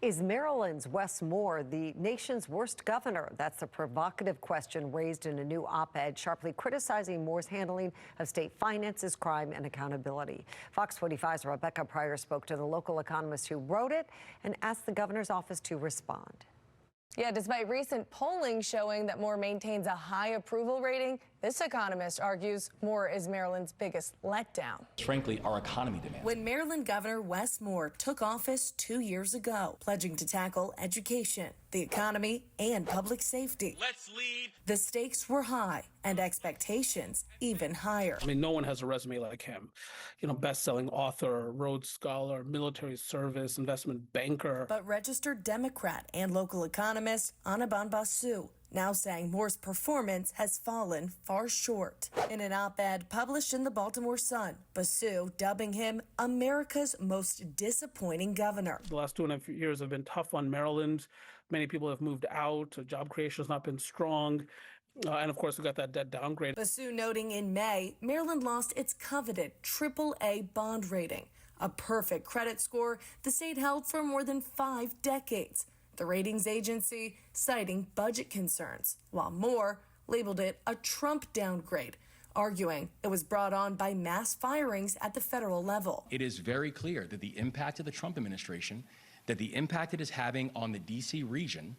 Is Maryland's Wes Moore the nation's worst governor? That's a provocative question raised in a new op-ed, sharply criticizing Moore's handling of state finances, crime, and accountability. Fox 45's Rebecca Pryor spoke to the local economist who wrote it and asked the governor's office to respond. Yeah, despite recent polling showing that Moore maintains a high approval rating, this economist argues Moore is Maryland's biggest letdown. Frankly, our economy demands. When Maryland Governor Wes Moore took office 2 years ago, pledging to tackle education, the economy, and public safety. Let's lead. The stakes were high and expectations even higher. I mean, no one has a resume like him. You know, best-selling author, Rhodes Scholar, military service, investment banker. But registered Democrat and local economist Anirban Basu now saying Moore's performance has fallen far short. In an op-ed published in the Baltimore Sun, Basu dubbing him America's most disappointing governor. The last 2.5 years have been tough on Maryland. Many people have moved out. Job creation has not been strong. And of course, we got that debt downgrade. Basu noting in May, Maryland lost its coveted AAA bond rating, a perfect credit score the state held for more than 5 decades. The ratings agency citing budget concerns, while Moore labeled it a Trump downgrade, arguing it was brought on by mass firings at the federal level. It is very clear that the impact of the Trump administration, that the impact it is having on the D.C. region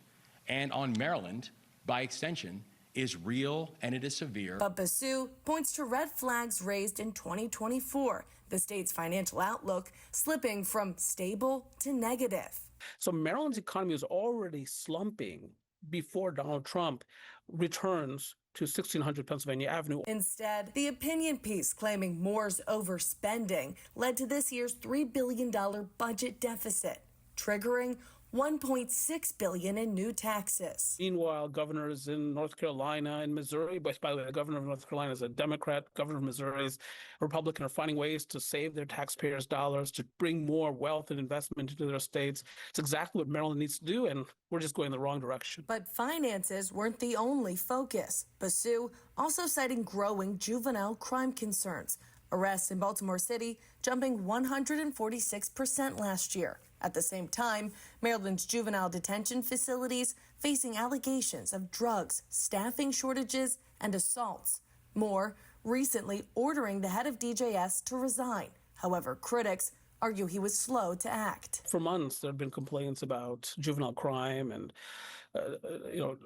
and on Maryland, by extension, is real and it is severe. But Basu points to red flags raised in 2024, the state's financial outlook slipping from stable to negative. So Maryland's economy is already slumping before Donald Trump returns to 1600 Pennsylvania Avenue. Instead, the opinion piece claiming Moore's overspending led to this year's $3 billion budget deficit, triggering $1.6 billion in new taxes. Meanwhile, governors in North Carolina and Missouri, by the way, the governor of North Carolina is a Democrat, governor of Missouri is a Republican, are finding ways to save their taxpayers' dollars, to bring more wealth and investment into their states. It's exactly what Maryland needs to do, and we're just going in the wrong direction. But finances weren't the only focus. Basu also citing growing juvenile crime concerns. Arrests in Baltimore City jumping 146% last year. At the same time, Maryland's juvenile detention facilities facing allegations of drugs, staffing shortages, and assaults. Moore recently ordering the head of DJS to resign. However, critics argue he was slow to act. For months, there have been complaints about juvenile crime and,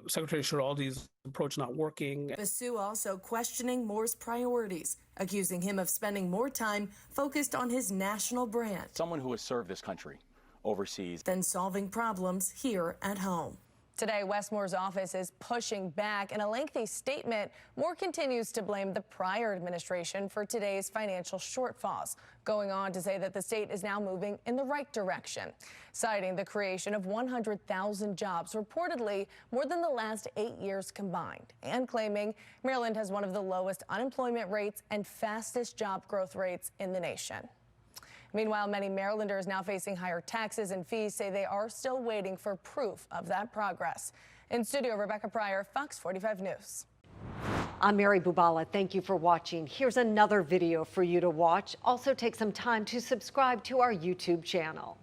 Secretary Schiraldi's approach not working. Basu also questioning Moore's priorities, accusing him of spending more time focused on his national brand. Someone who has served this country overseas than solving problems here at home. Today, Wes Moore's office is pushing back. In a lengthy statement, Moore continues to blame the prior administration for today's financial shortfalls, going on to say that the state is now moving in the right direction, citing the creation of 100,000 jobs, reportedly more than the last 8 years combined, and claiming Maryland has one of the lowest unemployment rates and fastest job growth rates in the nation. Meanwhile, many Marylanders now facing higher taxes and fees say they are still waiting for proof of that progress. In studio, Rebecca Pryor, Fox 45 News. I'm Mary Bubala. Thank you for watching. Here's another video for you to watch. Also take some time to subscribe to our YouTube channel.